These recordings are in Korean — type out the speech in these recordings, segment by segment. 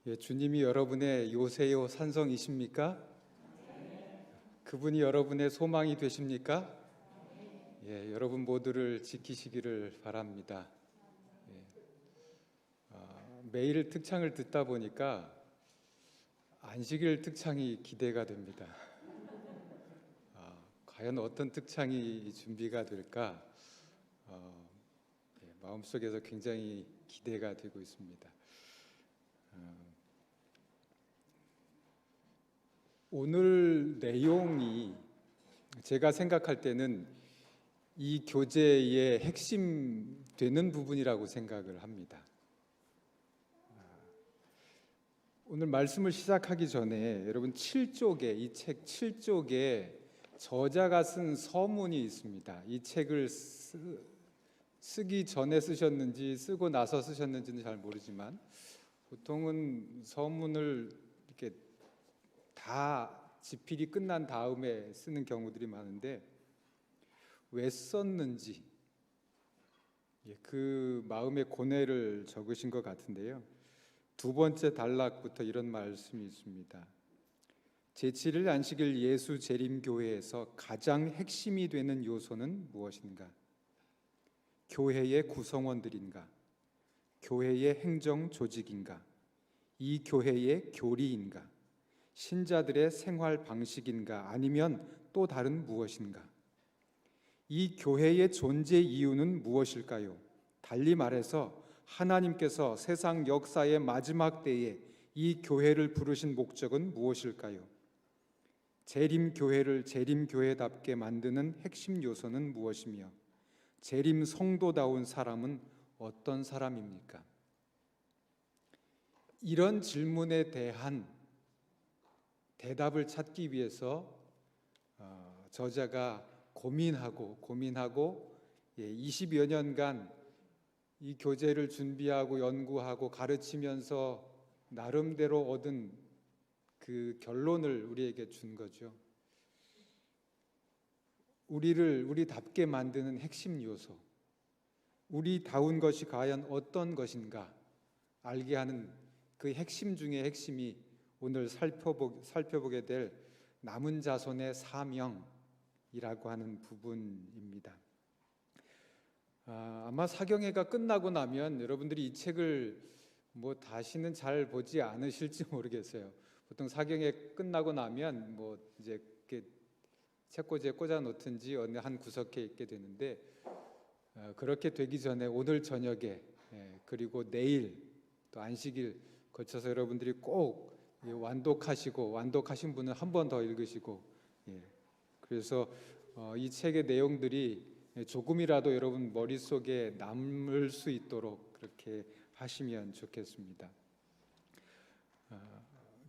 예, 주님이 여러분의 요새요 산성이십니까? 그분이 여러분의 소망이 되십니까? 예, 여러분 모두를 지키시기를 바랍니다. 예, 매일 특창을 듣다 보니까 안식일 특창이 기대가 됩니다. 과연 어떤 특창이 준비가 될까? 마음속에서 굉장히 기대가 되고 있습니다. 오늘 내용이 제가 생각할 때는 이 교재의 핵심 되는 부분이라고 생각을 합니다. 오늘 말씀을 시작하기 전에 여러분 7쪽에 이 책 7쪽에 저자가 쓴 서문이 있습니다. 이 책을 쓰기 전에 쓰셨는지 쓰고 나서 쓰셨는지는 잘 모르지만 보통은 서문을 이렇게 다 집필이 끝난 다음에 쓰는 경우들이 많은데 왜 썼는지 그 마음의 고뇌를 적으신 것 같은데요. 두 번째 단락부터 이런 말씀이 있습니다. 제7일 안식일 예수 재림교회에서 가장 핵심이 되는 요소는 무엇인가? 교회의 구성원들인가? 교회의 행정 조직인가? 이 교회의 교리인가? 신자들의 생활 방식인가? 아니면 또 다른 무엇인가? 이 교회의 존재 이유는 무엇일까요? 달리 말해서 하나님께서 세상 역사의 마지막 때에 이 교회를 부르신 목적은 무엇일까요? 재림교회를 재림교회답게 만드는 핵심 요소는 무엇이며 재림 성도다운 사람은 어떤 사람입니까? 이런 질문에 대한 대답을 찾기 위해서 저자가 고민하고 20여 년간 이 교재를 준비하고 연구하고 가르치면서 나름대로 얻은 그 결론을 우리에게 준 거죠. 우리답게 만드는 핵심 요소, 우리다운 것이 과연 어떤 것인가 알게 하는 그 핵심 중의 핵심이 오늘 살펴보게 될 남은 자손의 사명이라고 하는 부분입니다. 아마 사경회가 끝나고 나면 여러분들이 이 책을 다시는 잘 보지 않으실지 모르겠어요. 보통 사경회 끝나고 나면 이제 책꽂이에 꽂아 놓든지 어느 한 구석에 있게 되는데 그렇게 되기 전에 오늘 저녁에 그리고 내일 또 안식일 거쳐서 여러분들이 꼭 완독하신 분은 한 번 더 읽으시고 그래서 이 책의 내용들이 조금이라도 여러분 머릿속에 남을 수 있도록 그렇게 하시면 좋겠습니다.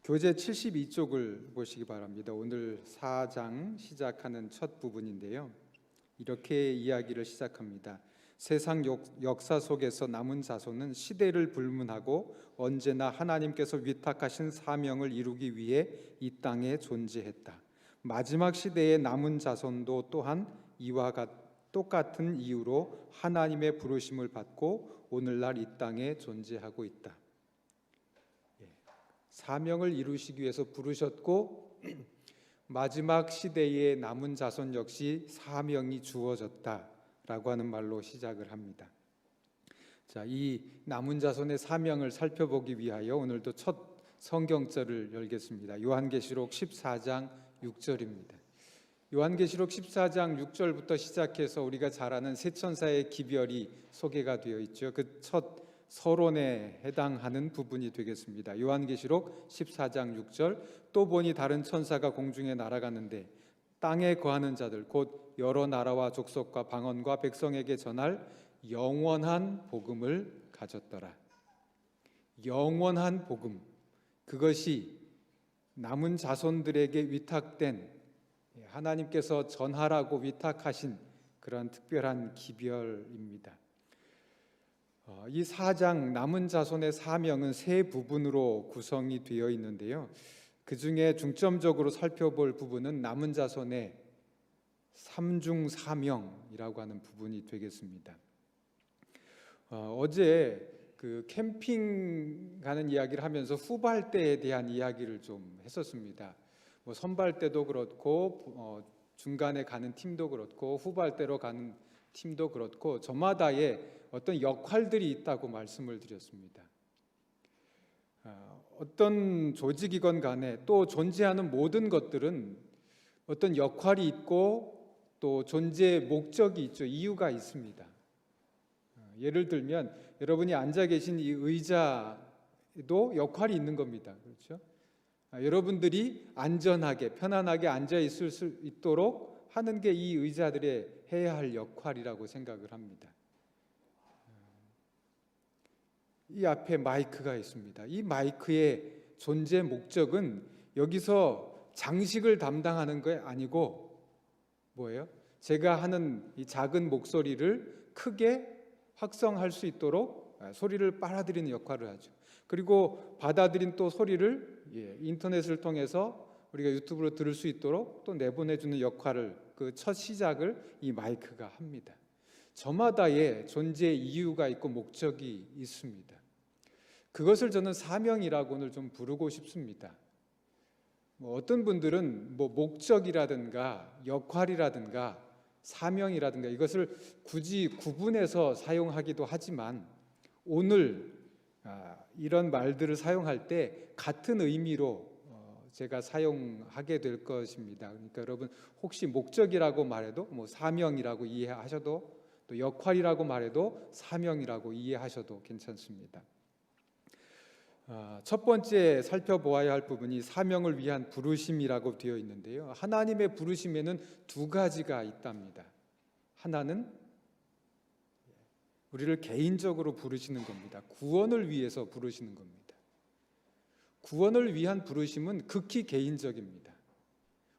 교재 72쪽을 보시기 바랍니다. 오늘 4장 시작하는 첫 부분인데요. 이렇게 이야기를 시작합니다. 세상 역사 속에서 남은 자손은 시대를 불문하고 언제나 하나님께서 위탁하신 사명을 이루기 위해 이 땅에 존재했다. 마지막 시대의 남은 자손도 또한 이와 똑같은 이유로 하나님의 부르심을 받고 오늘날 이 땅에 존재하고 있다. 사명을 이루시기 위해서 부르셨고 마지막 시대의 남은 자손 역시 사명이 주어졌다라고 하는 말로 시작을 합니다. 자, 이 남은 자손의 사명을 살펴보기 위하여 오늘도 첫 성경절을 열겠습니다. 요한계시록 14장 6절입니다. 요한계시록 14장 6절부터 시작해서 우리가 잘 아는 세 천사의 기별이 소개가 되어 있죠. 그 첫 서론에 해당하는 부분이 되겠습니다. 요한계시록 14장 6절 또 보니 다른 천사가 공중에 날아가는데 땅에 거하는 자들 곧 여러 나라와 족속과 방언과 백성에게 전할 영원한 복음을 가졌더라. 영원한 복음, 그것이 남은 자손들에게 위탁된 하나님께서 전하라고 위탁하신 그런 특별한 기별입니다. 이 4장 남은 자손의 사명은 세 부분으로 구성이 되어 있는데요. 그 중에 중점적으로 살펴볼 부분은 남은 자손의 삼중사명이라고 하는 부분이 되겠습니다. 어제 그 캠핑 가는 이야기를 하면서 후발대에 대한 이야기를 좀 했었습니다. 뭐 선발대도 그렇고 중간에 가는 팀도 그렇고 후발대로 가는 팀도 그렇고 저마다의 어떤 역할들이 있다고 말씀을 드렸습니다. 어떤 조직이건 간에 또 존재하는 모든 것들은 어떤 역할이 있고 또 존재의 목적이 있죠. 이유가 있습니다. 예를 들면 여러분이 앉아 계신 이 의자에도 역할이 있는 겁니다. 그렇죠? 여러분들이 안전하게 편안하게 앉아 있을 수 있도록 하는 게 이 의자들의 해야 할 역할이라고 생각을 합니다. 이 앞에 마이크가 있습니다. 이 마이크의 존재 목적은 여기서 장식을 담당하는 게 아니고 뭐예요? 제가 하는 이 작은 목소리를 크게 확성할 수 있도록 소리를 빨아들이는 역할을 하죠. 그리고 받아들인 또 소리를 인터넷을 통해서 우리가 유튜브로 들을 수 있도록 또 내보내주는 역할을 그 첫 시작을 이 마이크가 합니다. 저마다의 존재의 이유가 있고 목적이 있습니다. 그것을 저는 사명이라고 오늘 좀 부르고 싶습니다. 어떤 분들은 목적이라든가 역할이라든가 사명이라든가 이것을 굳이 구분해서 사용하기도 하지만 오늘 이런 말들을 사용할 때 같은 의미로 제가 사용하게 될 것입니다. 그러니까 여러분 혹시 목적이라고 말해도 사명이라고 이해하셔도 또 역할이라고 말해도 사명이라고 이해하셔도 괜찮습니다. 첫 번째 살펴보아야 할 부분이 사명을 위한 부르심이라고 되어 있는데요. 하나님의 부르심에는 두 가지가 있답니다. 하나는 우리를 개인적으로 부르시는 겁니다. 구원을 위해서 부르시는 겁니다. 구원을 위한 부르심은 극히 개인적입니다.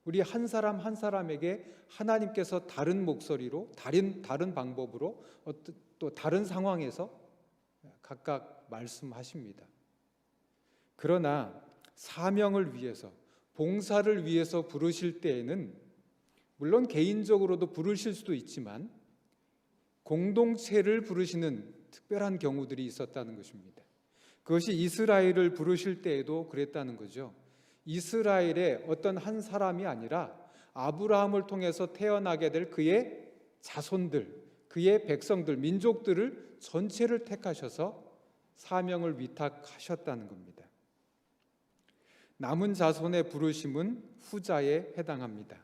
우리 한 사람 한 사람에게 하나님께서 다른 목소리로 다른 방법으로 또 다른 상황에서 각각 말씀하십니다. 그러나 사명을 위해서 봉사를 위해서 부르실 때에는 물론 개인적으로도 부르실 수도 있지만 공동체를 부르시는 특별한 경우들이 있었다는 것입니다. 그것이 이스라엘을 부르실 때에도 그랬다는 거죠. 이스라엘의 어떤 한 사람이 아니라 아브라함을 통해서 태어나게 될 그의 자손들, 그의 백성들, 민족들을 전체를 택하셔서 사명을 위탁하셨다는 겁니다. 남은 자손의 부르심은 후자에 해당합니다.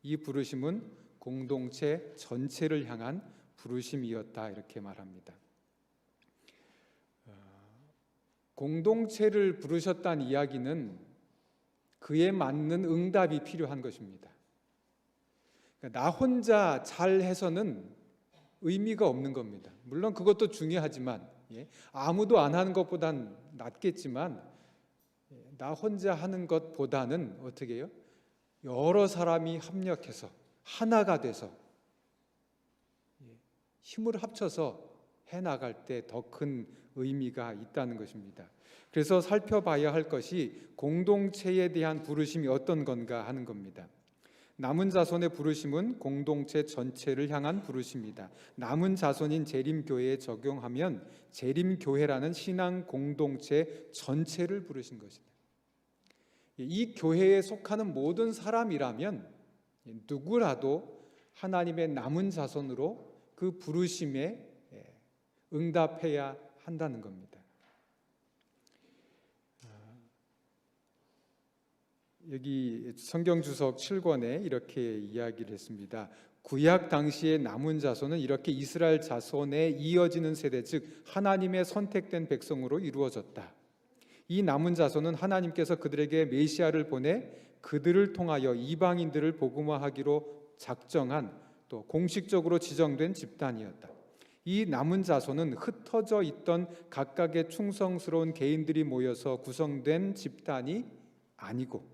이 부르심은 공동체 전체를 향한 부르심이었다 이렇게 말합니다. 공동체를 부르셨다는 이야기는 그에 맞는 응답이 필요한 것입니다. 나 혼자 잘해서는 의미가 없는 겁니다. 물론 그것도 중요하지만 아무도 안 하는 것보단 낫겠지만 나 혼자 하는 것보다는 어떻게 해요? 여러 사람이 합력해서 하나가 돼서 힘을 합쳐서 해나갈 때 더 큰 의미가 있다는 것입니다. 그래서 살펴봐야 할 것이 공동체에 대한 부르심이 어떤 건가 하는 겁니다. 남은 자손의 부르심은 공동체 전체를 향한 부르심이다. 남은 자손인 재림교회에 적용하면 재림교회라는 신앙 공동체 전체를 부르신 것이다. 이 교회에 속하는 모든 사람이라면 누구라도 하나님의 남은 자손으로 그 부르심에 응답해야 한다는 겁니다. 여기 성경주석 7권에 이렇게 이야기를 했습니다. 구약 당시의 남은 자손은 이렇게 이스라엘 자손에 이어지는 세대, 즉 하나님의 선택된 백성으로 이루어졌다. 이 남은 자손은 하나님께서 그들에게 메시아를 보내 그들을 통하여 이방인들을 복음화하기로 작정한 또 공식적으로 지정된 집단이었다. 이 남은 자손은 흩어져 있던 각각의 충성스러운 개인들이 모여서 구성된 집단이 아니고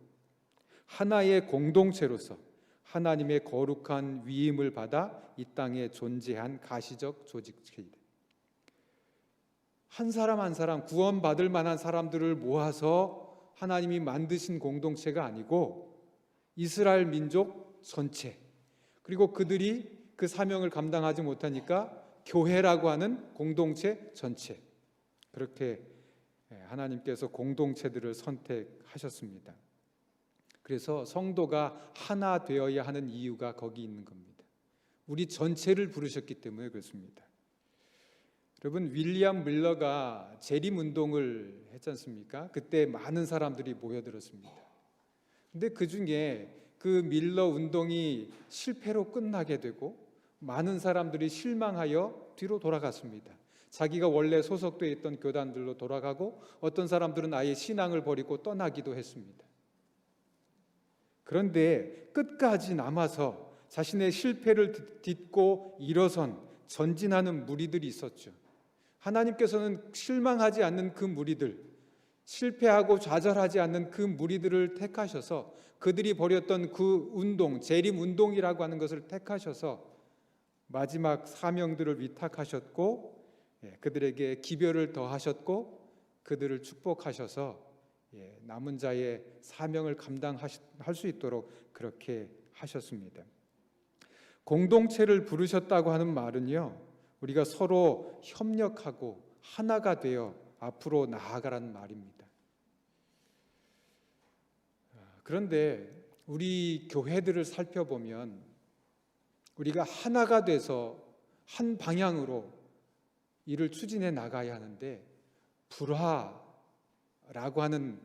하나의 공동체로서 하나님의 거룩한 위임을 받아 이 땅에 존재한 가시적 조직체이다. 한 사람 한 사람 구원받을 만한 사람들을 모아서 하나님이 만드신 공동체가 아니고 이스라엘 민족 전체, 그리고 그들이 그 사명을 감당하지 못하니까 교회라고 하는 공동체 전체, 그렇게 하나님께서 공동체들을 선택하셨습니다. 그래서 성도가 하나 되어야 하는 이유가 거기 있는 겁니다. 우리 전체를 부르셨기 때문에 그렇습니다. 여러분, 윌리엄 밀러가 재림운동을 했지 않습니까? 그때 많은 사람들이 모여들었습니다. 근데 그 중에 그 밀러 운동이 실패로 끝나게 되고 많은 사람들이 실망하여 뒤로 돌아갔습니다. 자기가 원래 소속되어 있던 교단들로 돌아가고 어떤 사람들은 아예 신앙을 버리고 떠나기도 했습니다. 그런데 끝까지 남아서 자신의 실패를 딛고 일어선 전진하는 무리들이 있었죠. 하나님께서는 실망하지 않는 그 무리들, 실패하고 좌절하지 않는 그 무리들을 택하셔서 그들이 벌였던 그 운동, 재림운동이라고 하는 것을 택하셔서 마지막 사명들을 위탁하셨고 그들에게 기별을 더하셨고 그들을 축복하셔서 남은 자의 사명을 감당할 수 있도록 그렇게 하셨습니다. 공동체를 부르셨다고 하는 말은요, 우리가 서로 협력하고 하나가 되어 앞으로 나아가라는 말입니다. 그런데 우리 교회들을 살펴보면 우리가 하나가 돼서 한 방향으로 일을 추진해 나가야 하는데 불화라고 하는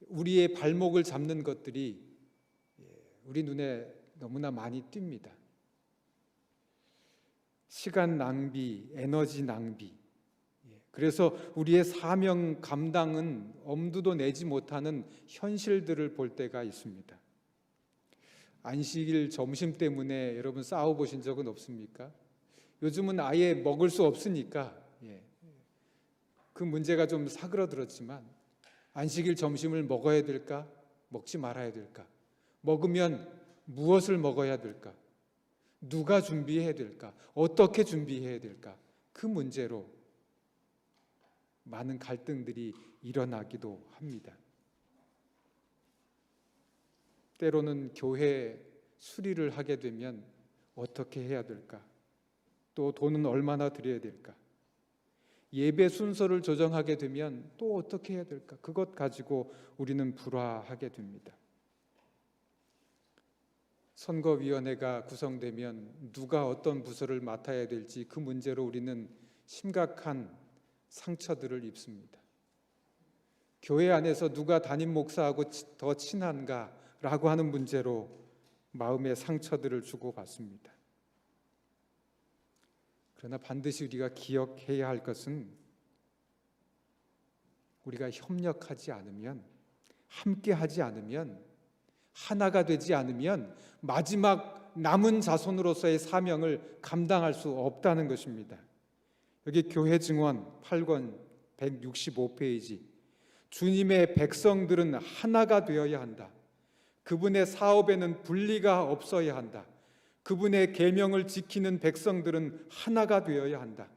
우리의 발목을 잡는 것들이 우리 눈에 너무나 많이 띕니다. 시간 낭비, 에너지 낭비. 그래서 우리의 사명 감당은 엄두도 내지 못하는 현실들을 볼 때가 있습니다. 안식일 점심 때문에 여러분 싸워보신 적은 없습니까? 요즘은 아예 먹을 수 없으니까 그 문제가 좀 사그러들었지만 안식일 점심을 먹어야 될까? 먹지 말아야 될까? 먹으면 무엇을 먹어야 될까? 누가 준비해야 될까? 어떻게 준비해야 될까? 그 문제로 많은 갈등들이 일어나기도 합니다. 때로는 교회 수리를 하게 되면 어떻게 해야 될까? 또 돈은 얼마나 드려야 될까? 예배 순서를 조정하게 되면 또 어떻게 해야 될까? 그것 가지고 우리는 불화하게 됩니다. 선거위원회가 구성되면 누가 어떤 부서를 맡아야 될지 그 문제로 우리는 심각한 상처들을 입습니다. 교회 안에서 누가 담임 목사하고 더 친한가라고 하는 문제로 마음의 상처들을 주고받습니다. 그러나 반드시 우리가 기억해야 할 것은 우리가 협력하지 않으면, 함께하지 않으면, 하나가 되지 않으면 마지막 남은 자손으로서의 사명을 감당할 수 없다는 것입니다. 여기 교회 증언 8권 165페이지, 주님의 백성들은 하나가 되어야 한다. 그분의 사업에는 분리가 없어야 한다. 그분의 계명을 지키는 백성들은 하나가 되어야 한다.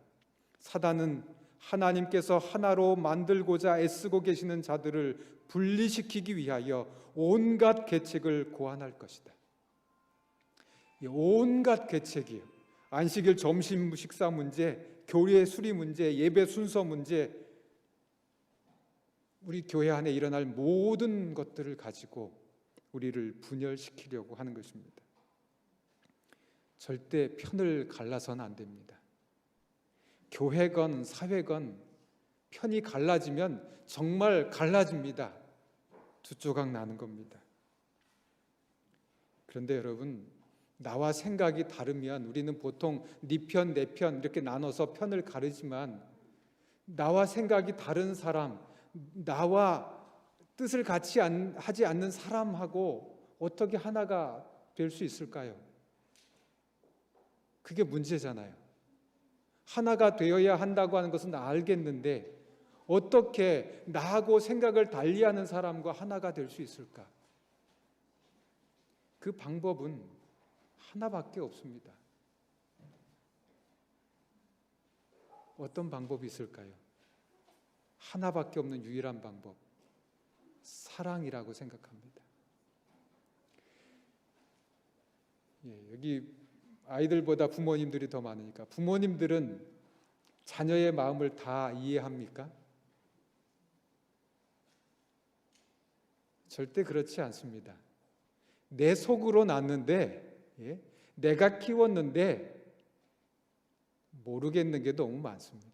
사단은 하나님께서 하나로 만들고자 애쓰고 계시는 자들을 분리시키기 위하여 온갖 계책을 고안할 것이다. 온갖 계책이요. 안식일 점심 식사 문제, 교회 수리 문제, 예배 순서 문제, 우리 교회 안에 일어날 모든 것들을 가지고 우리를 분열시키려고 하는 것입니다. 절대 편을 갈라서는 안 됩니다. 교회건 사회건 편이 갈라지면 정말 갈라집니다. 두 조각 나는 겁니다. 그런데 여러분, 나와 생각이 다르면 우리는 보통 네 편, 내 편 이렇게 나눠서 편을 가르지만 나와 생각이 다른 사람, 나와 뜻을 같이 하지 않는 사람하고 어떻게 하나가 될 수 있을까요? 그게 문제잖아요. 하나가 되어야 한다고 하는 것은 알겠는데 어떻게 나하고 생각을 달리하는 사람과 하나가 될 수 있을까? 그 방법은 하나밖에 없습니다. 어떤 방법이 있을까요? 하나밖에 없는 유일한 방법, 사랑이라고 생각합니다. 여기 아이들보다 부모님들이 더 많으니까 부모님들은 자녀의 마음을 다 이해합니까? 절대 그렇지 않습니다. 내 속으로 낳는데 내가 키웠는데 모르겠는 게 너무 많습니다.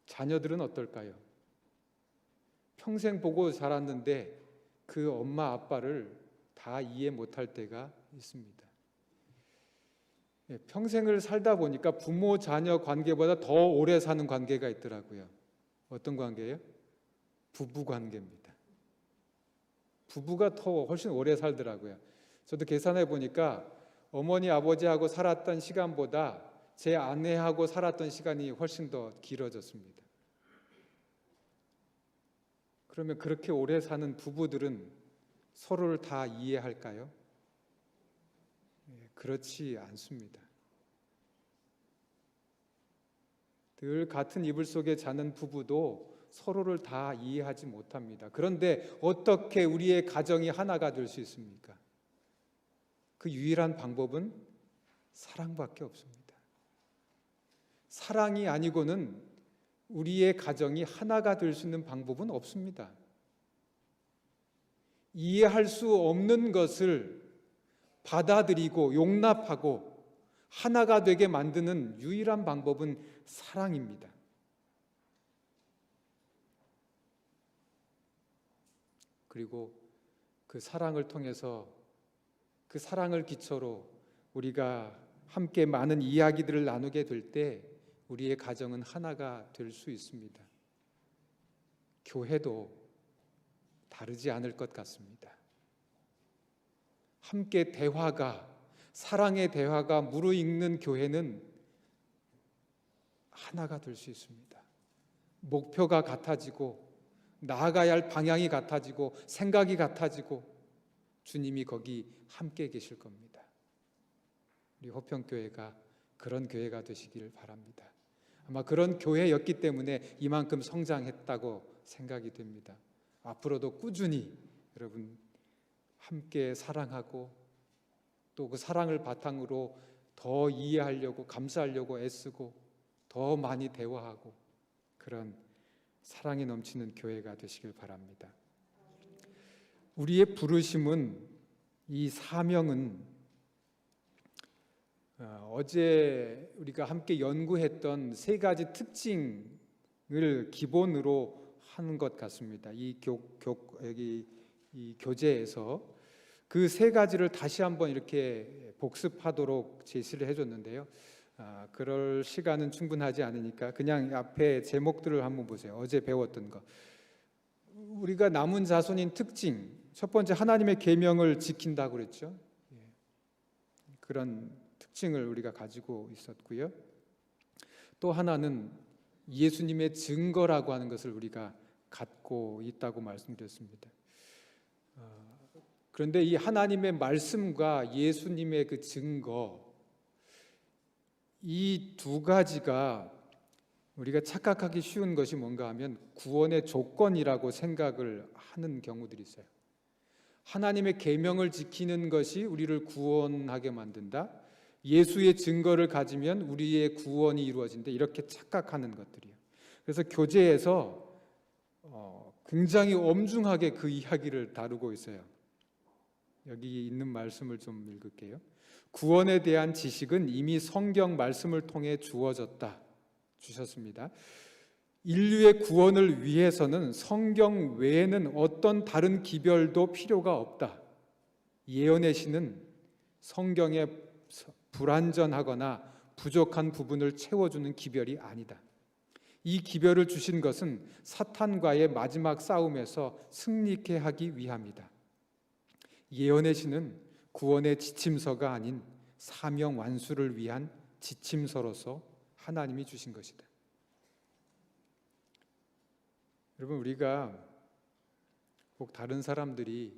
자녀들은 어떨까요? 평생 보고 자랐는데 그 엄마 아빠를 다 이해 못할 때가 있습니다. 평생을 살다 보니까 부모 자녀 관계보다 더 오래 사는 관계가 있더라고요. 어떤 관계예요? 부부 관계입니다. 부부가 더 훨씬 오래 살더라고요. 저도 계산해 보니까 어머니 아버지하고 살았던 시간보다 제 아내하고 살았던 시간이 훨씬 더 길어졌습니다. 그러면 그렇게 오래 사는 부부들은 서로를 다 이해할까요? 그렇지 않습니다. 늘 같은 이불 속에 자는 부부도 서로를 다 이해하지 못합니다. 그런데 어떻게 우리의 가정이 하나가 될 수 있습니까? 그 유일한 방법은 사랑밖에 없습니다. 사랑이 아니고는 우리의 가정이 하나가 될 수 있는 방법은 없습니다. 이해할 수 없는 것을 받아들이고 용납하고 하나가 되게 만드는 유일한 방법은 사랑입니다. 그리고 그 사랑을 통해서 그 사랑을 기초로 우리가 함께 많은 이야기들을 나누게 될 때 우리의 가정은 하나가 될 수 있습니다. 교회도 다르지 않을 것 같습니다. 함께 대화가, 사랑의 대화가 무르익는 교회는 하나가 될 수 있습니다. 목표가 같아지고 나아가야 할 방향이 같아지고 생각이 같아지고 주님이 거기 함께 계실 겁니다. 우리 호평교회가 그런 교회가 되시기를 바랍니다. 아마 그런 교회였기 때문에 이만큼 성장했다고 생각이 됩니다. 앞으로도 꾸준히 여러분 함께 사랑하고 또 그 사랑을 바탕으로 더 이해하려고 감사하려고 애쓰고 더 많이 대화하고 그런 사랑이 넘치는 교회가 되시길 바랍니다. 우리의 부르심은 이 사명은 어제 우리가 함께 연구했던 세 가지 특징을 기본으로 하는 것 같습니다. 이 교재에서 그 세 가지를 다시 한번 이렇게 복습하도록 제시를 해줬는데요. 그럴 시간은 충분하지 않으니까 그냥 앞에 제목들을 한번 보세요. 어제 배웠던 거. 우리가 남은 자손인 특징, 첫 번째 하나님의 계명을 지킨다고 그랬죠. 그런 특징을 우리가 가지고 있었고요. 또 하나는 예수님의 증거라고 하는 것을 우리가 갖고 있다고 말씀드렸습니다. 그런데 이 하나님의 말씀과 예수님의 그 증거, 이 두 가지가 우리가 착각하기 쉬운 것이 뭔가 하면 구원의 조건이라고 생각을 하는 경우들이 있어요. 하나님의 계명을 지키는 것이 우리를 구원하게 만든다. 예수의 증거를 가지면 우리의 구원이 이루어진다. 이렇게 착각하는 것들이에요. 그래서 교재에서 굉장히 엄중하게 그 이야기를 다루고 있어요. 여기 있는 말씀을 좀 읽을게요. 구원에 대한 지식은 이미 성경 말씀을 통해 주셨습니다. 인류의 구원을 위해서는 성경 외에는 어떤 다른 기별도 필요가 없다. 예언의 신은 성경의 불완전하거나 부족한 부분을 채워주는 기별이 아니다. 이 기별을 주신 것은 사탄과의 마지막 싸움에서 승리케 하기 위함이다. 예언의 신은 구원의 지침서가 아닌 사명 완수를 위한 지침서로서 하나님이 주신 것이다. 여러분, 우리가 꼭 다른 사람들이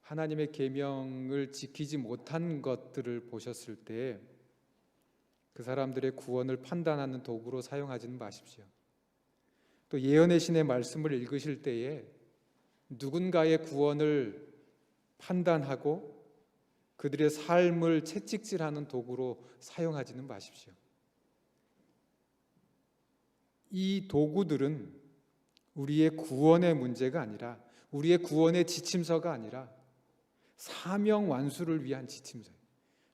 하나님의 계명을 지키지 못한 것들을 보셨을 때 그 사람들의 구원을 판단하는 도구로 사용하지는 마십시오. 또 예언의 신의 말씀을 읽으실 때에 누군가의 구원을 판단하고 그들의 삶을 채찍질하는 도구로 사용하지는 마십시오. 이 도구들은 우리의 구원의 문제가 아니라, 우리의 구원의 지침서가 아니라 사명 완수를 위한 지침서예요.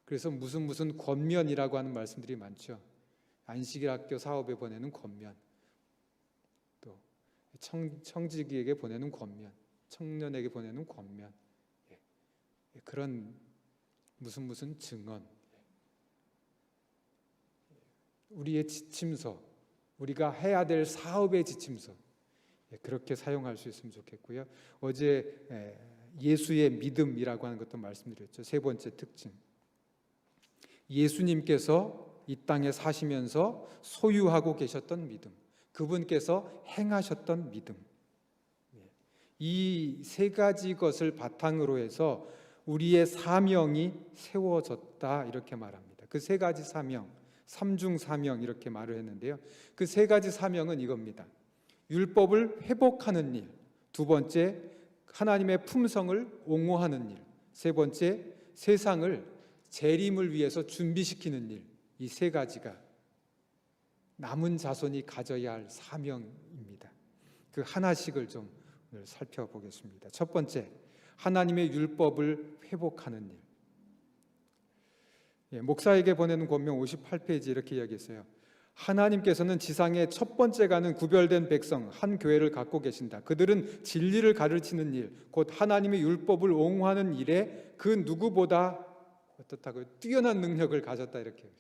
그래서 무슨 권면이라고 하는 말씀들이 많죠. 안식일 학교 사업에 보내는 권면, 또 청지기에게 보내는 권면, 청년에게 보내는 권면, 그런 무슨 증언, 우리의 지침서, 우리가 해야 될 사업의 지침서, 그렇게 사용할 수 있으면 좋겠고요. 어제 예수의 믿음이라고 하는 것도 말씀드렸죠. 세 번째 특징, 예수님께서 이 땅에 사시면서 소유하고 계셨던 믿음, 그분께서 행하셨던 믿음, 이 세 가지 것을 바탕으로 해서 우리의 사명이 세워졌다, 이렇게 말합니다. 그 세 가지 사명, 삼중 사명 이렇게 말을 했는데요. 그 세 가지 사명은 이겁니다. 율법을 회복하는 일, 두 번째 하나님의 품성을 옹호하는 일, 세 번째 세상을 재림을 위해서 준비시키는 일, 이 세 가지가 남은 자손이 가져야 할 사명입니다. 그 하나씩을 좀 오늘 살펴보겠습니다. 첫 번째, 하나님의 율법을 회복하는 일. 목사에게 보내는 권명 58페이지 이렇게 이야기했어요. 하나님께서는 지상의 첫 번째가는 구별된 백성 한 교회를 갖고 계신다. 그들은 진리를 가르치는 일, 곧 하나님의 율법을 옹호하는 일에 그 누구보다 어떻다고요? 뛰어난 능력을 가졌다, 이렇게.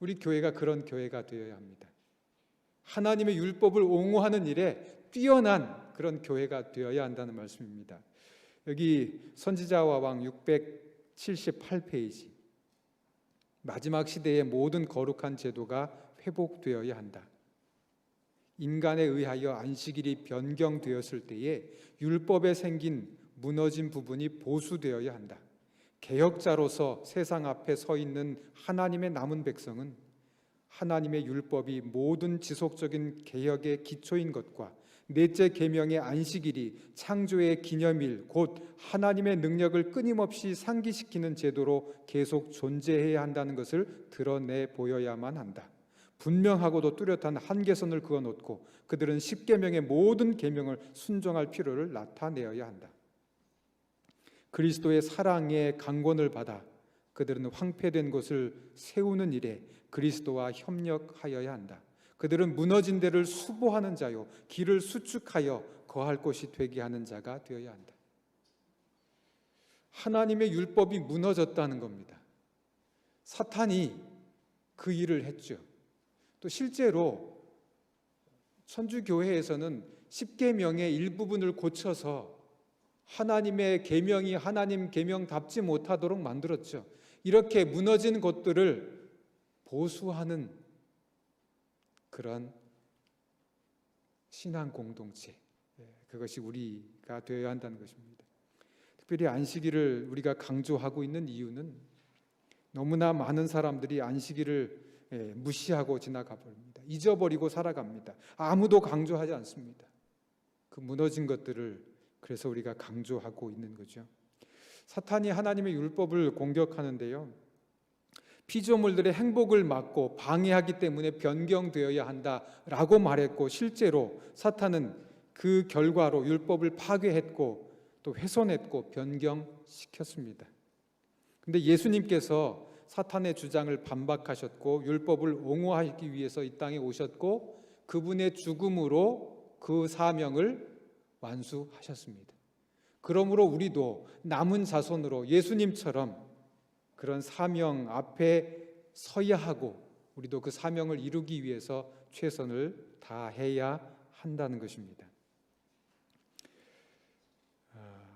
우리 교회가 그런 교회가 되어야 합니다. 하나님의 율법을 옹호하는 일에 뛰어난 그런 교회가 되어야 한다는 말씀입니다. 여기 선지자와 왕 678페이지, 마지막 시대의 모든 거룩한 제도가 회복되어야 한다. 인간에 의하여 안식일이 변경되었을 때에 율법에 생긴 무너진 부분이 보수되어야 한다. 개혁자로서 세상 앞에 서 있는 하나님의 남은 백성은 하나님의 율법이 모든 지속적인 개혁의 기초인 것과 넷째 계명의 안식일이 창조의 기념일, 곧 하나님의 능력을 끊임없이 상기시키는 제도로 계속 존재해야 한다는 것을 드러내 보여야만 한다. 분명하고도 뚜렷한 한계선을 그어놓고 그들은 십계명의 모든 계명을 순종할 필요를 나타내어야 한다. 그리스도의 사랑의 강권을 받아 그들은 황폐된 것을 세우는 일에 그리스도와 협력하여야 한다. 그들은 무너진 데를 수보하는 자요, 길을 수축하여 거할 곳이 되게 하는 자가 되어야 한다. 하나님의 율법이 무너졌다는 겁니다. 사탄이 그 일을 했죠. 또 실제로 천주교회에서는 십계명의 일부분을 고쳐서 하나님의 계명이 하나님 계명답지 못하도록 만들었죠. 이렇게 무너진 것들을 보수하는 그런 신앙 공동체, 그것이 우리가 되어야 한다는 것입니다. 특별히 안식일을 우리가 강조하고 있는 이유는 너무나 많은 사람들이 안식일을 무시하고 지나가 버립니다. 잊어버리고 살아갑니다. 아무도 강조하지 않습니다. 그 무너진 것들을 그래서 우리가 강조하고 있는 거죠. 사탄이 하나님의 율법을 공격하는데요, 피조물들의 행복을 막고 방해하기 때문에 변경되어야 한다라고 말했고, 실제로 사탄은 그 결과로 율법을 파괴했고 또 훼손했고 변경시켰습니다. 그런데 예수님께서 사탄의 주장을 반박하셨고 율법을 옹호하기 위해서 이 땅에 오셨고 그분의 죽음으로 그 사명을 완수하셨습니다. 그러므로 우리도 남은 자손으로 예수님처럼 그런 사명 앞에 서야 하고 우리도 그 사명을 이루기 위해서 최선을 다해야 한다는 것입니다.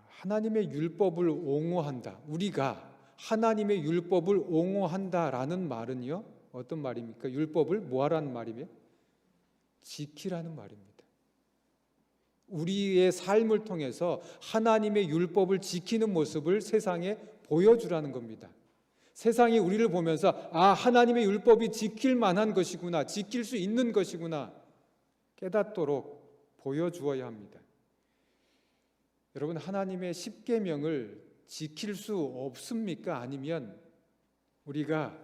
하나님의 율법을 옹호한다. 우리가 하나님의 율법을 옹호한다라는 말은요, 어떤 말입니까? 율법을 뭐하라는 말이며? 지키라는 말입니다. 우리의 삶을 통해서 하나님의 율법을 지키는 모습을 세상에 보여주라는 겁니다. 세상이 우리를 보면서 하나님의 율법이 지킬 만한 것이구나, 지킬 수 있는 것이구나 깨닫도록 보여주어야 합니다. 여러분, 하나님의 십계명을 지킬 수 없습니까? 아니면 우리가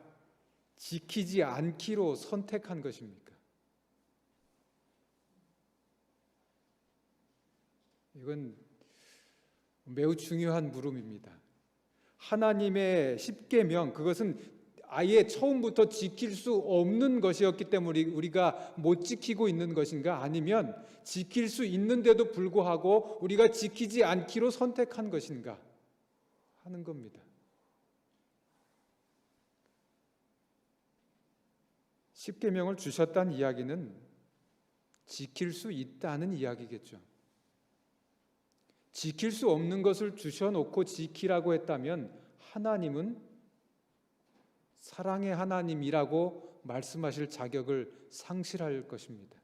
지키지 않기로 선택한 것입니까? 이건 매우 중요한 물음입니다. 하나님의 십계명, 그것은 아예 처음부터 지킬 수 없는 것이었기 때문에 우리가 못 지키고 있는 것인가? 아니면 지킬 수 있는데도 불구하고 우리가 지키지 않기로 선택한 것인가? 하는 겁니다. 십계명을 주셨다는 이야기는 지킬 수 있다는 이야기겠죠. 지킬 수 없는 것을 주셔놓고 지키라고 했다면 하나님은 사랑의 하나님이라고 말씀하실 자격을 상실할 것입니다.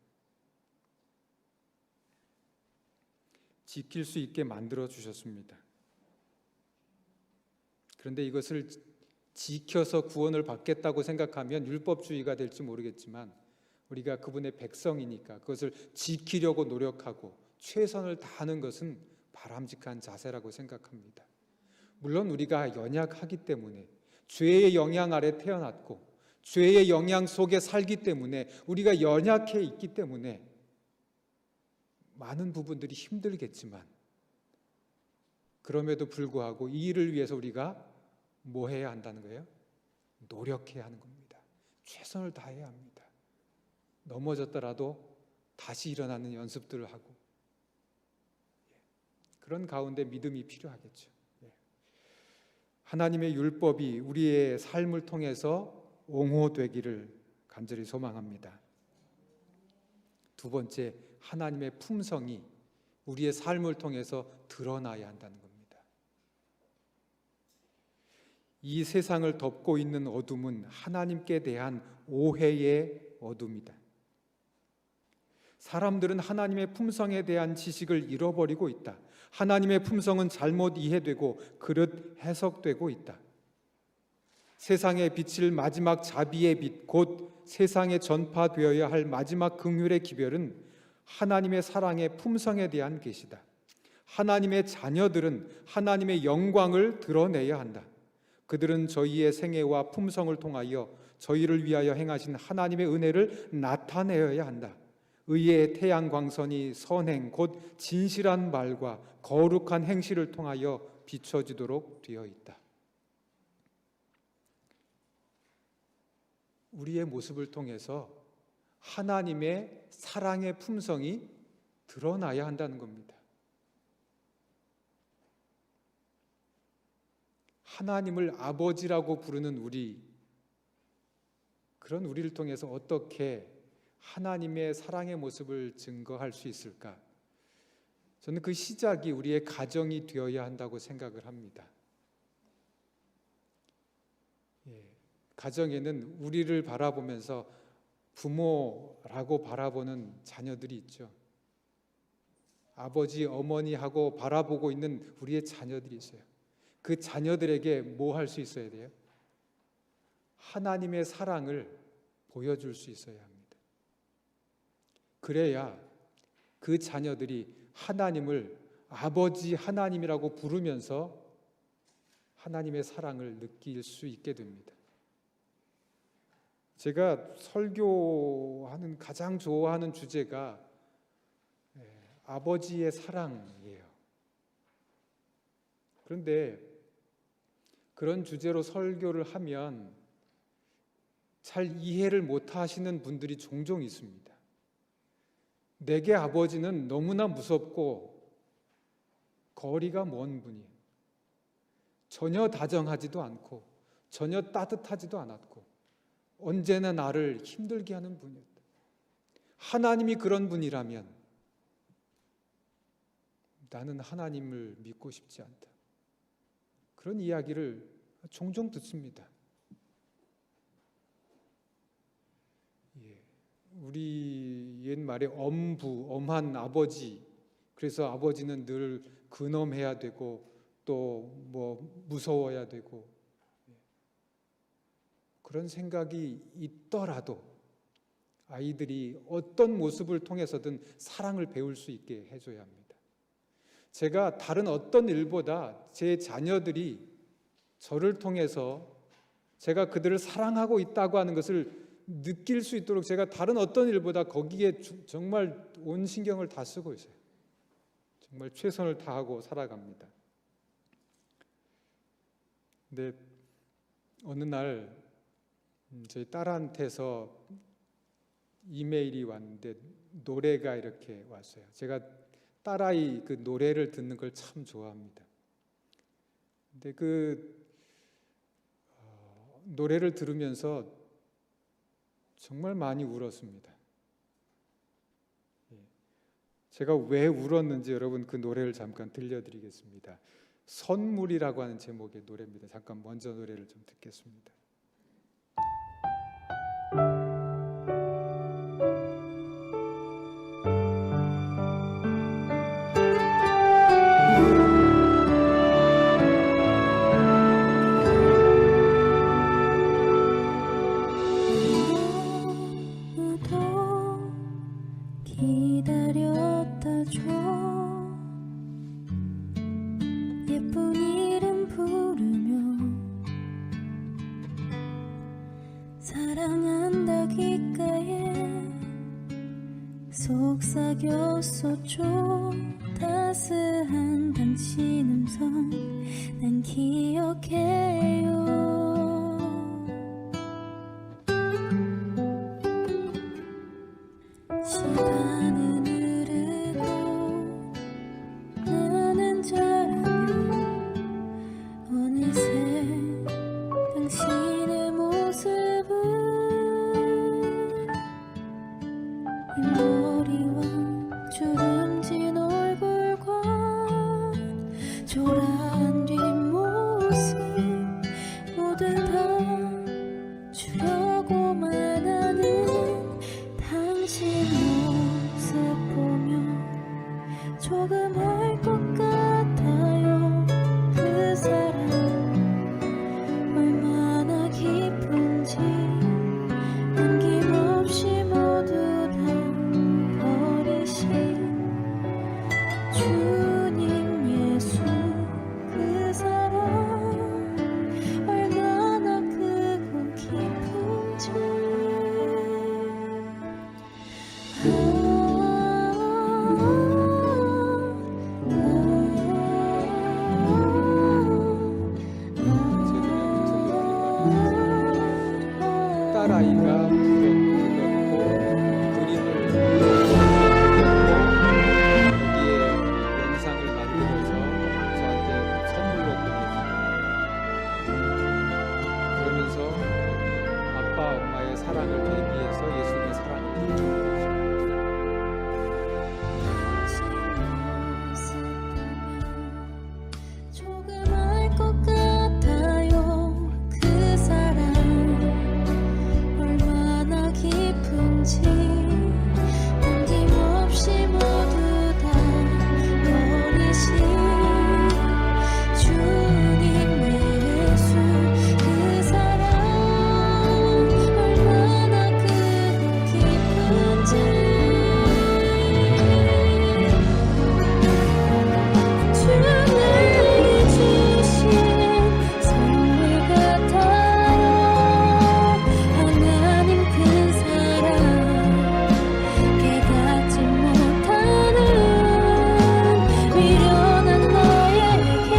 지킬 수 있게 만들어 주셨습니다. 그런데 이것을 지켜서 구원을 받겠다고 생각하면 율법주의가 될지 모르겠지만 우리가 그분의 백성이니까 그것을 지키려고 노력하고 최선을 다하는 것은 바람직한 자세라고 생각합니다. 물론 우리가 연약하기 때문에 죄의 영향 아래 태어났고 죄의 영향 속에 살기 때문에 우리가 연약해 있기 때문에 많은 부분들이 힘들겠지만 그럼에도 불구하고 이 일을 위해서 우리가 뭐 해야 한다는 거예요? 노력해야 하는 겁니다. 최선을 다해야 합니다. 넘어졌더라도 다시 일어나는 연습들을 하고 그런 가운데 믿음이 필요하겠죠. 하나님의 율법이 우리의 삶을 통해서 옹호되기를 간절히 소망합니다. 두 번째, 하나님의 품성이 우리의 삶을 통해서 드러나야 한다는 겁니다. 이 세상을 덮고 있는 어둠은 하나님께 대한 오해의 어둠이다. 사람들은 하나님의 품성에 대한 지식을 잃어버리고 있다. 하나님의 품성은 잘못 이해되고 그릇 해석되고 있다. 세상에 비칠 마지막 자비의 빛, 곧 세상에 전파되어야 할 마지막 긍휼의 기별은 하나님의 사랑의 품성에 대한 계시다. 하나님의 자녀들은 하나님의 영광을 드러내야 한다. 그들은 저희의 생애와 품성을 통하여 저희를 위하여 행하신 하나님의 은혜를 나타내어야 한다. 의의 태양광선이 선행 곧 진실한 말과 거룩한 행실을 통하여 비춰지도록 되어 있다. 우리의 모습을 통해서 하나님의 사랑의 품성이 드러나야 한다는 겁니다. 하나님을 아버지라고 부르는 그런 우리를 통해서 어떻게 하나님의 사랑의 모습을 증거할 수 있을까? 저는 그 시작이 우리의 가정이 되어야 한다고 생각을 합니다. 가정에는 우리를 바라보면서 부모라고 바라보는 자녀들이 있죠. 아버지, 어머니하고 바라보고 있는 우리의 자녀들이 있어요. 그 자녀들에게 뭐 할 수 있어야 돼요? 하나님의 사랑을 보여줄 수 있어야 합니다. 그래야 그 자녀들이 하나님을 아버지 하나님이라고 부르면서 하나님의 사랑을 느낄 수 있게 됩니다. 제가 설교하는 가장 좋아하는 주제가 아버지의 사랑이에요. 그런데 그런 주제로 설교를 하면 잘 이해를 못 하시는 분들이 종종 있습니다. 내게 아버지는 너무나 무섭고 거리가 먼 분이에요. 전혀 다정하지도 않고 전혀 따뜻하지도 않았고 언제나 나를 힘들게 하는 분이었다. 하나님이 그런 분이라면 나는 하나님을 믿고 싶지 않다. 그런 이야기를 종종 듣습니다. 우리 옛말에 엄한 아버지, 그래서 아버지는 늘 근엄해야 되고 또 뭐 무서워야 되고 그런 생각이 있더라도 아이들이 어떤 모습을 통해서든 사랑을 배울 수 있게 해줘야 합니다. 제가 다른 어떤 일보다 제 자녀들이 저를 통해서 제가 그들을 사랑하고 있다고 하는 것을 느낄 수 있도록 제가 다른 어떤 일보다 거기에 정말 온 신경을 다 쓰고 있어요. 정말 최선을 다하고 살아갑니다. 근데 어느 날 저희 딸한테서 이메일이 왔는데 노래가 이렇게 왔어요. 제가 딸아이 그 노래를 듣는 걸 참 좋아합니다. 근데 그 노래를 들으면서 정말 많이 울었습니다. 제가 왜 울었는지 여러분 그 노래를 잠깐 들려드리겠습니다. 선물이라고 하는 제목의 노래입니다. 잠깐 먼저 노래를 좀 듣겠습니다. 속삭였었죠. 따스한 당신 음성 난 기억해요. 시간은 흐르고 나는 자라며 어느새 당신의 모습은 이 머리와 주름진 얼굴과 초라한 뒷모습 모두 다 주려고만 하는 당신 모습 보면 조금 알 것 같아요. 그 사랑 얼마나 깊은지 남김없이 모두 다 버리신 주님 예수 그 사랑 얼마나 크고 깊은지 딸아이가 불렀고 그림을 거기에 영상을 만들어서 저한테 선물로 보내줍니다. 그러면서 아빠 엄마의 사랑을 대비해서 예수님의 사랑을 보여줍니다. 조금 알 것 같아요. 그 사랑 얼마나 깊은지 남김없이 모두 다 버리신 주님 예수 그 사랑 얼마나 크고 깊은지 주님이 주신 선물 같아요. 하나님 큰 사랑 깨닫지 못하는 미련한 너에게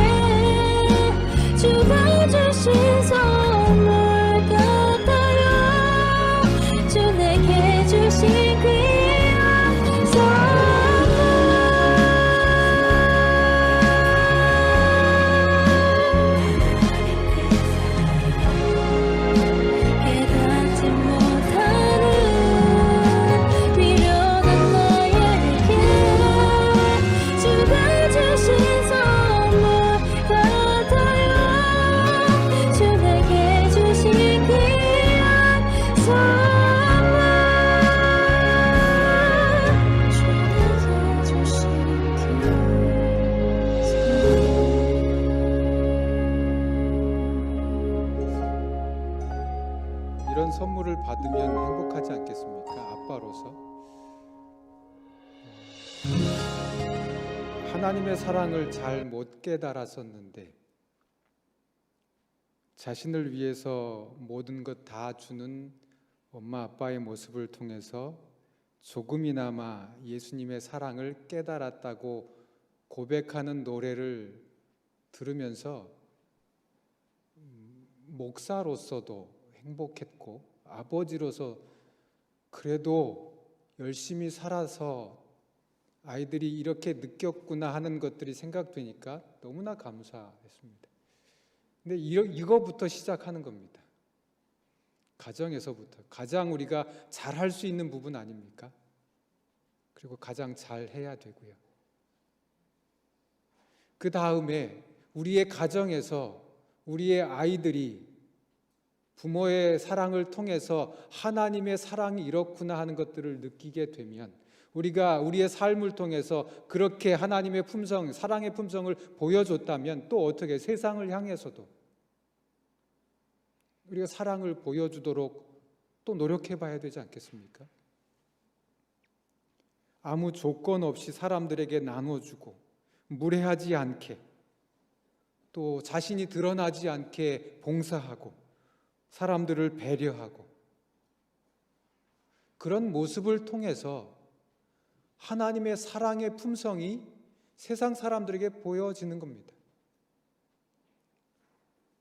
주가 주신 선물 같아요. 주 내게 주신 귀한 깨닫지 못하는 미련한 너에게 주가 주신 선물 같아요. 주 내게 주신 귀한 선물 주 내게 주신 귀한 이런 선물을 받으면 행복하지 않겠습니까? 아빠로서 하나님의 사랑을 잘 못 깨달았었는데 자신을 위해서 모든 것 다 주는 엄마 아빠의 모습을 통해서 조금이나마 예수님의 사랑을 깨달았다고 고백하는 노래를 들으면서 목사로서도 행복했고 아버지로서 그래도 열심히 살아서 아이들이 이렇게 느꼈구나 하는 것들이 생각되니까 너무나 감사했습니다. 근데 이거부터 시작하는 겁니다. 가정에서부터 가장 우리가 잘할 수 있는 부분 아닙니까? 그리고 가장 잘 해야 되고요. 그 다음에 우리의 가정에서 우리의 아이들이 부모의 사랑을 통해서 하나님의 사랑이 이렇구나 하는 것들을 느끼게 되면 우리가 우리의 삶을 통해서 그렇게 하나님의 품성, 사랑의 품성을 보여줬다면 또 어떻게 세상을 향해서도 우리가 사랑을 보여주도록 또 노력해 봐야 되지 않겠습니까? 아무 조건 없이 사람들에게 나눠주고 무례하지 않게 또 자신이 드러나지 않게 봉사하고 사람들을 배려하고 그런 모습을 통해서 하나님의 사랑의 품성이 세상 사람들에게 보여지는 겁니다.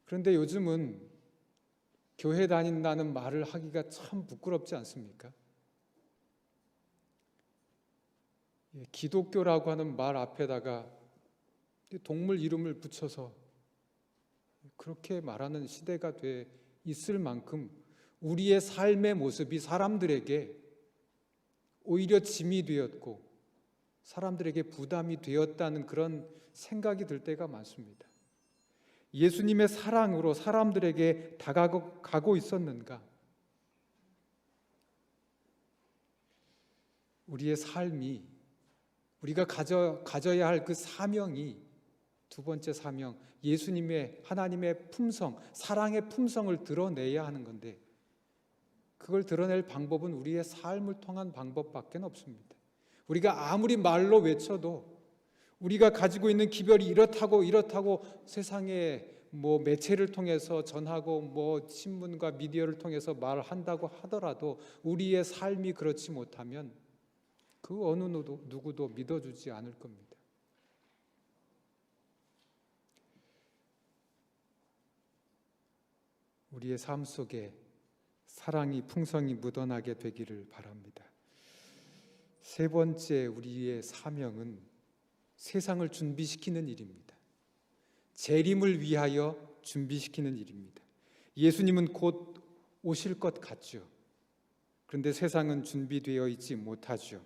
그런데 요즘은 교회 다닌다는 말을 하기가 참 부끄럽지 않습니까? 기독교라고 하는 말 앞에다가 동물 이름을 붙여서 그렇게 말하는 시대가 돼 있을 만큼 우리의 삶의 모습이 사람들에게 오히려 짐이 되었고 사람들에게 부담이 되었다는 그런 생각이 들 때가 많습니다. 예수님의 사랑으로 사람들에게 다가가고 있었는가? 우리의 삶이 우리가 가져야 할 그 사명이 두 번째 사명, 예수님의 하나님의 품성, 사랑의 품성을 드러내야 하는 건데 그걸 드러낼 방법은 우리의 삶을 통한 방법밖에 없습니다. 우리가 아무리 말로 외쳐도 우리가 가지고 있는 기별이 이렇다고 세상에 매체를 통해서 전하고 신문과 미디어를 통해서 말한다고 하더라도 우리의 삶이 그렇지 못하면 그 어느 누구도 믿어주지 않을 겁니다. 우리의 삶 속에 사랑이 풍성히 묻어나게 되기를 바랍니다. 세 번째 우리의 사명은 세상을 준비시키는 일입니다. 재림을 위하여 준비시키는 일입니다. 예수님은 곧 오실 것 같죠. 그런데 세상은 준비되어 있지 못하죠.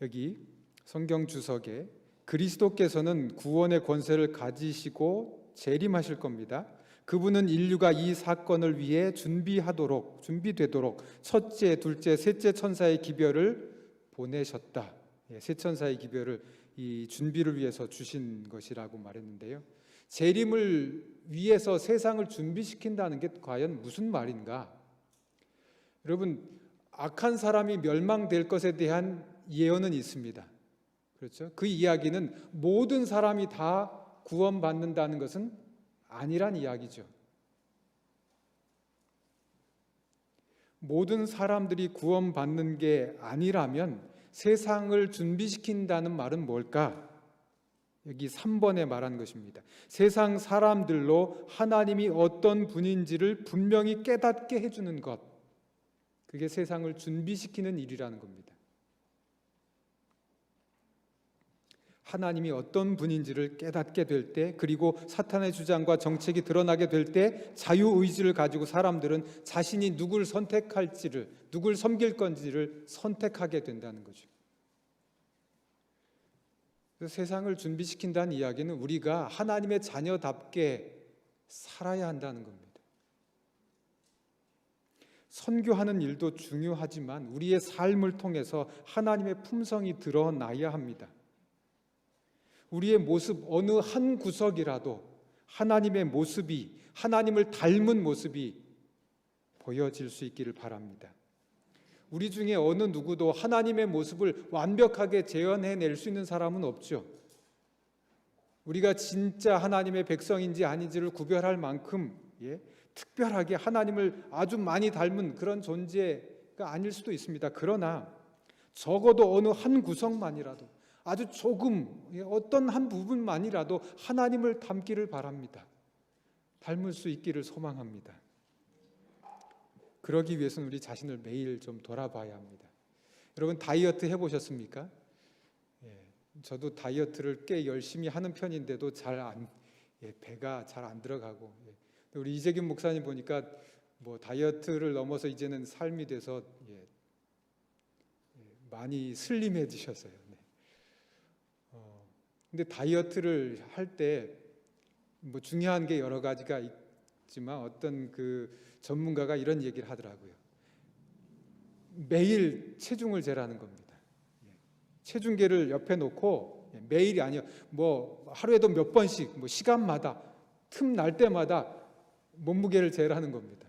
여기 성경 주석에 그리스도께서는 구원의 권세를 가지시고 재림하실 겁니다. 그분은 인류가 이 사건을 위해 준비되도록 첫째, 둘째, 셋째 천사의 기별을 보내셨다. 세 천사의 기별을 이 준비를 위해서 주신 것이라고 말했는데요. 재림을 위해서 세상을 준비시킨다는 게 과연 무슨 말인가? 여러분, 악한 사람이 멸망될 것에 대한 예언은 있습니다. 그렇죠? 그 이야기는 모든 사람이 다 구원받는다는 것은 아니란 이야기죠. 모든 사람들이 구원받는 게 아니라면 세상을 준비시킨다는 말은 뭘까? 여기 3번에 말한 것입니다. 세상 사람들로 하나님이 어떤 분인지를 분명히 깨닫게 해주는 것, 그게 세상을 준비시키는 일이라는 겁니다. 하나님이 어떤 분인지를 깨닫게 될 때, 그리고 사탄의 주장과 정책이 드러나게 될 때 자유의지를 가지고 사람들은 자신이 누굴 선택할지를, 누굴 섬길 건지를 선택하게 된다는 거죠. 그래서 세상을 준비시킨다는 이야기는 우리가 하나님의 자녀답게 살아야 한다는 겁니다. 선교하는 일도 중요하지만 우리의 삶을 통해서 하나님의 품성이 드러나야 합니다. 우리의 모습 어느 한 구석이라도 하나님의 모습이, 하나님을 닮은 모습이 보여질 수 있기를 바랍니다. 우리 중에 어느 누구도 하나님의 모습을 완벽하게 재현해낼 수 있는 사람은 없죠. 우리가 진짜 하나님의 백성인지 아닌지를 구별할 만큼 특별하게 하나님을 아주 많이 닮은 그런 존재가 아닐 수도 있습니다. 그러나 적어도 어느 한 구석만이라도, 아주 조금, 어떤 한 부분만이라도 하나님을 닮기를 바랍니다. 닮을 수 있기를 소망합니다. 그러기 위해서는 우리 자신을 매일 좀 돌아봐야 합니다. 여러분, 다이어트 해보셨습니까? 저도 다이어트를 꽤 열심히 하는 편인데도 배가 잘 안 들어가고, 우리 이재균 목사님 보니까 뭐 다이어트를 넘어서 이제는 삶이 돼서 많이 슬림해지셨어요. 근데 다이어트를 할 때 뭐 중요한 게 여러 가지가 있지만 어떤 그 전문가가 이런 얘기를 하더라고요. 매일 체중을 재라는 겁니다. 체중계를 옆에 놓고 매일이 아니요, 뭐 하루에도 몇 번씩, 뭐 시간마다 틈 날 때마다 몸무게를 재라는 겁니다.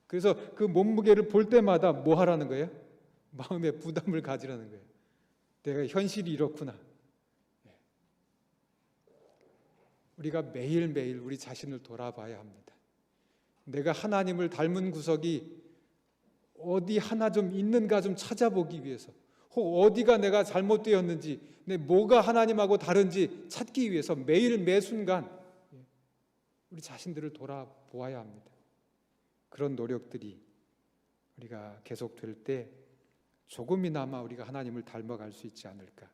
그래서 그 몸무게를 볼 때마다 뭐 하라는 거예요? 마음에 부담을 가지라는 거예요. 내가 현실이 이렇구나. 우리가 매일매일 우리 자신을 돌아봐야 합니다. 내가 하나님을 닮은 구석이 어디 하나 좀 있는가 좀 찾아보기 위해서, 혹 어디가 내가 잘못되었는지, 뭐가 하나님하고 다른지 찾기 위해서 매일 매순간 우리 자신들을 돌아보아야 합니다. 그런 노력들이 우리가 계속될 때 조금이나마 우리가 하나님을 닮아갈 수 있지 않을까.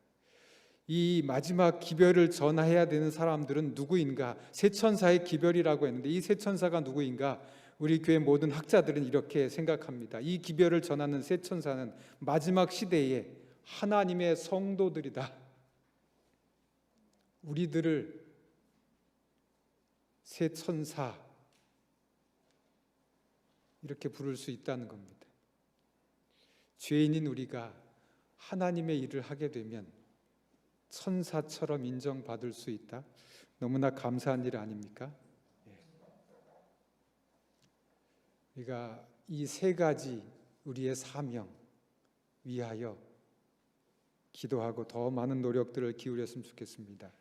이 마지막 기별을 전해야 되는 사람들은 누구인가? 세 천사의 기별이라고 했는데 이 세 천사가 누구인가? 우리 교회 모든 학자들은 이렇게 생각합니다. 이 기별을 전하는 세 천사는 마지막 시대에 하나님의 성도들이다. 우리들을 세 천사 이렇게 부를 수 있다는 겁니다. 죄인인 우리가 하나님의 일을 하게 되면 천사처럼 인정받을 수 있다. 너무나 감사한 일 아닙니까? 우리가 이 세 가지 우리의 사명 위하여 기도하고 더 많은 노력들을 기울였으면 좋겠습니다.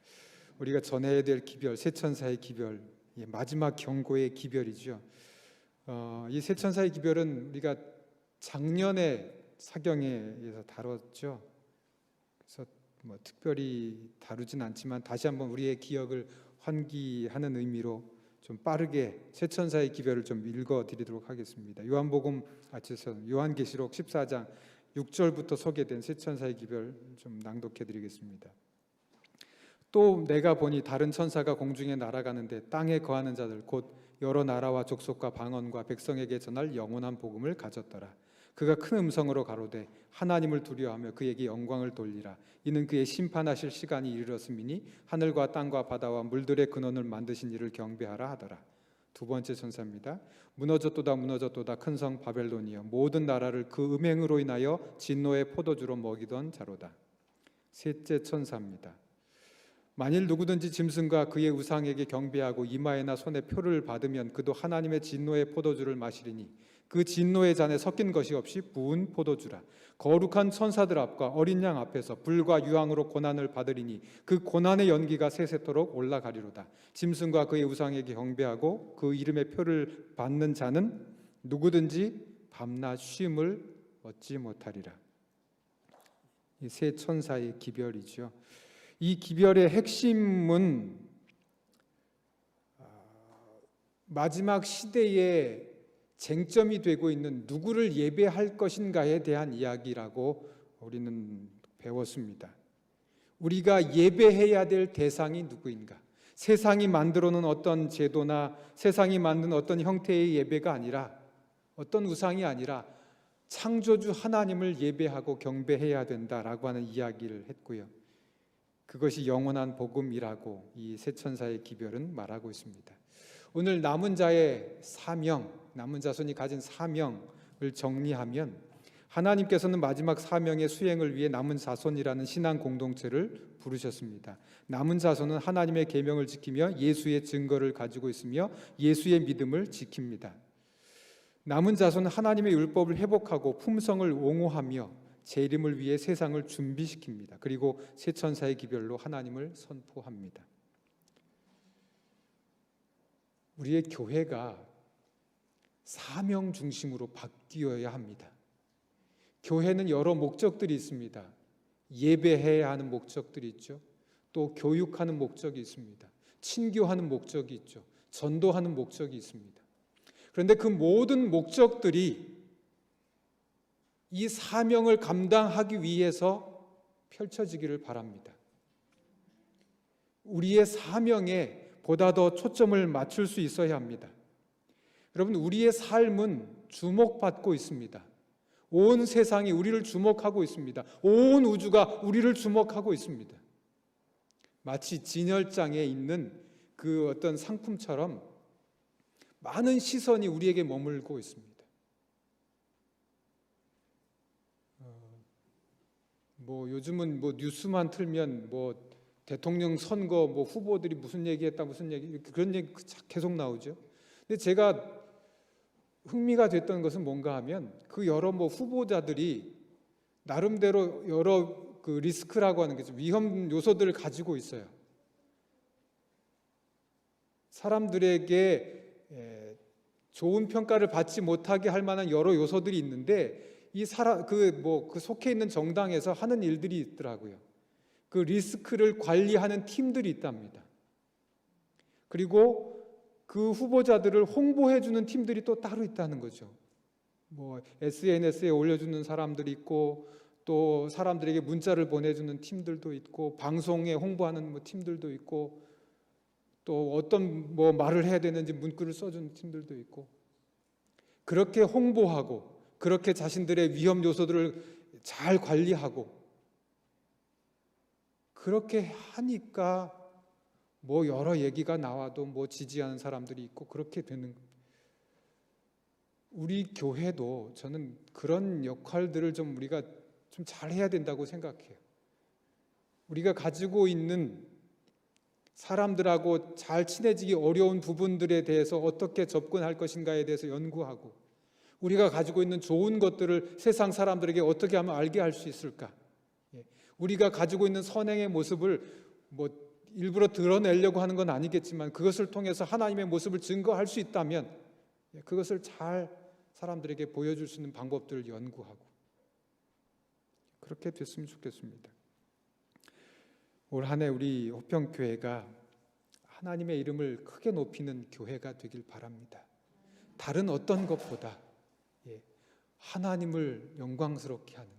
우리가 전해야 될 기별, 세 천사의 기별, 마지막 경고의 기별이죠. 이 세 천사의 기별은 우리가 작년에 사경에서 다뤘죠. 그래서 뭐 특별히 다루진 않지만 다시 한번 우리의 기억을 환기하는 의미로 좀 빠르게 세 천사의 기별을 좀 읽어드리도록 하겠습니다. 요한계시록 14장 6절부터 소개된 세 천사의 기별 좀 낭독해드리겠습니다. 또 내가 보니 다른 천사가 공중에 날아가는데 땅에 거하는 자들 곧 여러 나라와 족속과 방언과 백성에게 전할 영원한 복음을 가졌더라. 그가 큰 음성으로 가로되 하나님을 두려워하며 그에게 영광을 돌리라. 이는 그의 심판하실 시간이 이르렀음이니 하늘과 땅과 바다와 물들의 근원을 만드신 이를 경배하라 하더라. 두 번째 천사입니다. 무너졌도다 무너졌도다 큰 성 바벨론이여 모든 나라를 그 음행으로 인하여 진노의 포도주로 먹이던 자로다. 셋째 천사입니다. 만일 누구든지 짐승과 그의 우상에게 경배하고 이마에나 손에 표를 받으면 그도 하나님의 진노의 포도주를 마시리니 그 진노의 잔에 섞인 것이 없이 부은 포도주라. 거룩한 천사들 앞과 어린 양 앞에서 불과 유황으로 고난을 받으리니 그 고난의 연기가 세세토록 올라가리로다. 짐승과 그의 우상에게 경배하고 그 이름의 표를 받는 자는 누구든지 밤낮 쉼을 얻지 못하리라. 이 세 천사의 기별이죠. 이 기별의 핵심은 마지막 시대에 쟁점이 되고 있는 누구를 예배할 것인가에 대한 이야기라고 우리는 배웠습니다. 우리가 예배해야 될 대상이 누구인가? 세상이 만들어 놓은 어떤 제도나 세상이 만든 어떤 형태의 예배가 아니라, 어떤 우상이 아니라 창조주 하나님을 예배하고 경배해야 된다라고 하는 이야기를 했고요. 그것이 영원한 복음이라고 이 세 천사의 기별은 말하고 있습니다. 오늘 남은 자의 사명, 남은 자손이 가진 사명을 정리하면 하나님께서는 마지막 사명의 수행을 위해 남은 자손이라는 신앙 공동체를 부르셨습니다. 남은 자손은 하나님의 계명을 지키며 예수의 증거를 가지고 있으며 예수의 믿음을 지킵니다. 남은 자손은 하나님의 율법을 회복하고 품성을 옹호하며 제 이름을 위해 세상을 준비시킵니다. 그리고 새 천사의 기별로 하나님을 선포합니다. 우리의 교회가 사명 중심으로 바뀌어야 합니다. 교회는 여러 목적들이 있습니다. 예배해야 하는 목적들이 있죠. 또 교육하는 목적이 있습니다. 친교하는 목적이 있죠. 전도하는 목적이 있습니다. 그런데 그 모든 목적들이 이 사명을 감당하기 위해서 펼쳐지기를 바랍니다. 우리의 사명에 보다 더 초점을 맞출 수 있어야 합니다. 여러분, 우리의 삶은 주목받고 있습니다. 온 세상이 우리를 주목하고 있습니다. 온 우주가 우리를 주목하고 있습니다. 마치 진열장에 있는 그 어떤 상품처럼 많은 시선이 우리에게 머물고 있습니다. 요즘은 뉴스만 틀면 대통령 선거 후보들이 무슨 얘기했다 무슨 얘기 그런 얘기 계속 나오죠. 근데 제가 흥미가 됐던 것은 뭔가 하면 그 여러 후보자들이 나름대로 여러 그 리스크라고 하는 거죠. 위험 요소들을 가지고 있어요. 사람들에게 좋은 평가를 받지 못하게 할 만한 여러 요소들이 있는데 이 그 속해 있는 정당에서 하는 일들이 있더라고요. 그 리스크를 관리하는 팀들이 있답니다. 그리고 그 후보자들을 홍보해주는 팀들이 또 따로 있다는 거죠. SNS에 올려주는 사람들이 있고 또 사람들에게 문자를 보내주는 팀들도 있고 방송에 홍보하는 팀들도 있고 또 어떤 말을 해야 되는지 문구를 써주는 팀들도 있고 그렇게 홍보하고 그렇게 자신들의 위험 요소들을 잘 관리하고 그렇게 하니까 여러 얘기가 나와도 지지하는 사람들이 있고 그렇게 되는 겁니다. 우리 교회도 저는 그런 역할들을 우리가 좀 잘해야 된다고 생각해요. 우리가 가지고 있는 사람들하고 잘 친해지기 어려운 부분들에 대해서 어떻게 접근할 것인가에 대해서 연구하고 우리가 가지고 있는 좋은 것들을 세상 사람들에게 어떻게 하면 알게 할 수 있을까? 우리가 가지고 있는 선행의 모습을 일부러 드러내려고 하는 건 아니겠지만 그것을 통해서 하나님의 모습을 증거할 수 있다면 그것을 잘 사람들에게 보여줄 수 있는 방법들을 연구하고 그렇게 됐으면 좋겠습니다. 올 한 해 우리 호평교회가 하나님의 이름을 크게 높이는 교회가 되길 바랍니다. 다른 어떤 것보다 하나님을 영광스럽게 하는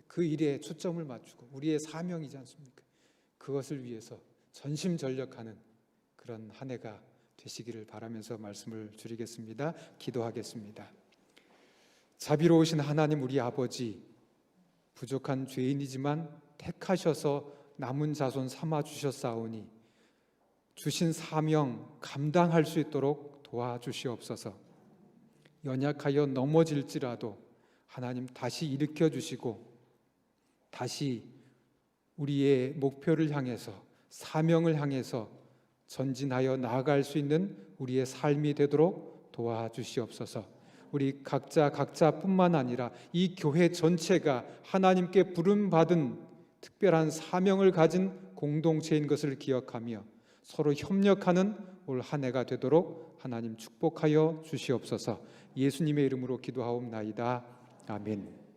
그 일에 초점을 맞추고 우리의 사명이지 않습니까? 그것을 위해서 전심전력하는 그런 한 해가 되시기를 바라면서 말씀을 줄이겠습니다. 기도하겠습니다. 자비로우신 하나님 우리 아버지, 부족한 죄인이지만 택하셔서 남은 자손 삼아 주셨사오니 주신 사명 감당할 수 있도록 도와주시옵소서. 연약하여 넘어질지라도 하나님 다시 일으켜 주시고 다시 우리의 목표를 향해서 사명을 향해서 전진하여 나아갈 수 있는 우리의 삶이 되도록 도와주시옵소서. 우리 각자뿐만 아니라 이 교회 전체가 하나님께 부름받은 특별한 사명을 가진 공동체인 것을 기억하며 서로 협력하는 올 한 해가 되도록 하나님 축복하여 주시옵소서. 예수님의 이름으로 기도하옵나이다. 아멘.